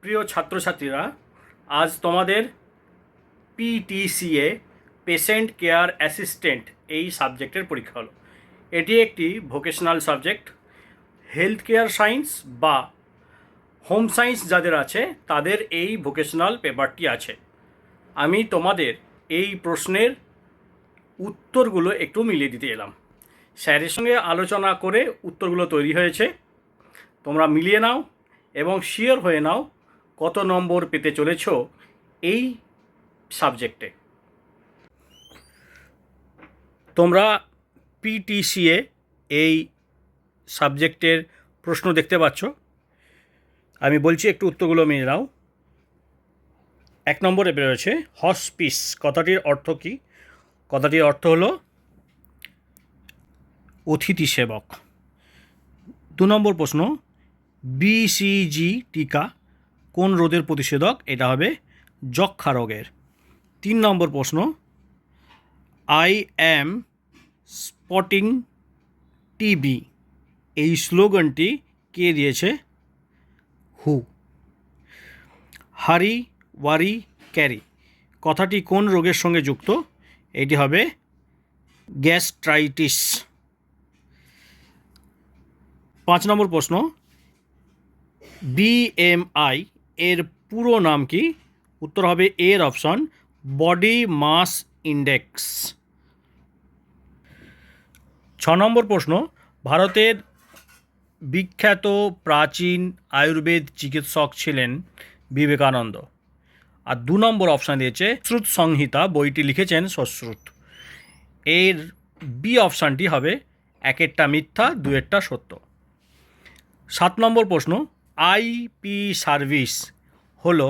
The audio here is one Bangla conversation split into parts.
প্রিয় ছাত্রছাত্রীরা, আজ তোমাদের পিটিসিএ পেশেন্ট কেয়ার অ্যাসিস্ট্যান্ট এই সাবজেক্টের পরীক্ষা হলো। এটি একটি vocational subject. Health care science বা হোম সায়েন্স যাদের আছে তাদের এই ভোকেশনাল পেপারটি আছে। আমি তোমাদের এই প্রশ্নের উত্তরগুলো একটু মিলিয়ে দিতে এলাম। স্যারের সঙ্গে আলোচনা করে উত্তরগুলো তৈরি হয়েছে। তোমরা মিলিয়ে নাও এবং শিওর হয়ে নাও কত নম্বর পেতে চলেছ এই সাবজেক্টে। তোমরা পিটিসিএ এই সাবজেক্টের প্রশ্ন দেখতে পাচ্ছ। আমি বলছি একটু উত্তরগুলো মিলিয়ে নাও। 1 নম্বরে বেরোচ্ছে হসপিস। কথাটির অর্থ কী? কথাটির অর্থ হলো অতিথি সেবক। 2 নম্বর প্রশ্ন, বিসিজি টিকা কোন রোগের প্রতিষেধক? এটা হবে যক্ষ্মা রোগের। 3 নম্বর প্রশ্ন, আই অ্যাম স্পটিং টিবি এই স্লোগানটি কে দিয়েছে? হু। হারি ওয়ারি ক্যারি কথাটি কোন রোগের সঙ্গে যুক্ত? এটি হবে গ্যাস্ট্রাইটিস। 5 নম্বর প্রশ্ন, বিএমআই এর পুরো নাম কি? উত্তর হবে এর অপশন বডি মাস ইন্ডেক্স। 6 নম্বর প্রশ্ন, ভারতের বিখ্যাত প্রাচীন আয়ুর্বেদ চিকিৎসক ছিলেন বিবেকানন্দ। আর 2 নম্বর অপশান দিয়েছে শ্রুত সংহিতা বইটি লিখেছেন সশ্রুত। এর বি অপশানটি হবে 1টা মিথ্যা 2টা সত্য। 7 নম্বর প্রশ্ন, আইপি সার্ভিস হলো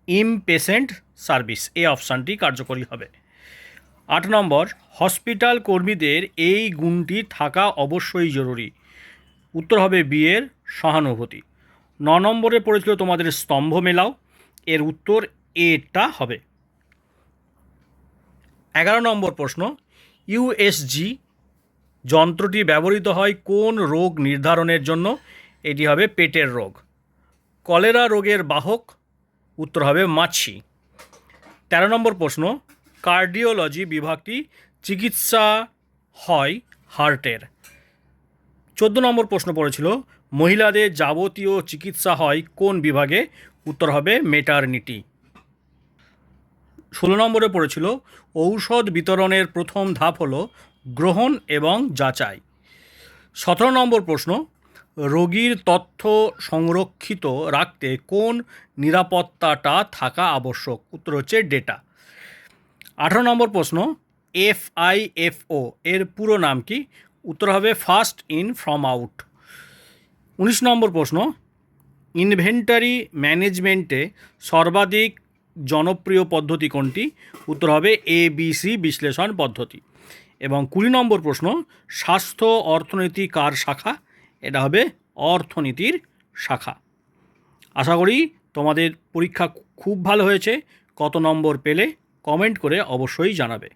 ইমপেশেন্ট সার্ভিস। এই অপশানটি কার্যকরী হবে। 8 নম্বর, হসপিটাল কর্মীদের এই গুণটি থাকা অবশ্যই জরুরি। উত্তর হবে বি এর সহানুভূতি। 9 নম্বরে পড়েছিল তোমাদের স্তম্ভ মেলাও। এর উত্তর এটা হবে। 11 নম্বর প্রশ্ন, ইউএসজি যন্ত্রটি ব্যবহৃত হয় কোন রোগ নির্ধারণের জন্য? এটি হবে পেটের রোগ। কলেরা রোগের বাহক? উত্তর হবে মাছি। 13 নম্বর প্রশ্ন, কার্ডিওলজি বিভাগটি চিকিৎসা হয় হার্টের। 14 নম্বর প্রশ্ন পড়েছিল মহিলাদের যাবতীয় চিকিৎসা হয় কোন বিভাগে? উত্তর হবে মেটারনিটি। 16 নম্বরে পড়েছিল ঔষধ বিতরণের প্রথম ধাপ হলো গ্রহণ এবং যাচাই। 17 নম্বর প্রশ্ন, রোগীর তথ্য সংরক্ষিত রাখতে কোন নিরাপত্তাটা থাকা আবশ্যক? উত্তর হচ্ছে ডেটা। 18 নম্বর প্রশ্ন, এফআইএফও এর পুরো নাম কি? উত্তর হবে ফার্স্ট ইন ফ্রম আউট। 19 নম্বর প্রশ্ন, ইনভেন্টারি ম্যানেজমেন্টে সর্বাধিক জনপ্রিয় পদ্ধতি কোনটি? উত্তর হবে এবিসি বিশ্লেষণ পদ্ধতি। এবং 20 নম্বর প্রশ্ন, স্বাস্থ্য অর্থনীতি কার শাখা? এটা হবে অর্থনীতির শাখা। আশা করি তোমাদের পরীক্ষা খুব ভালো হয়েছে। কত নম্বর পেলে কমেন্ট করে অবশ্যই জানাবে।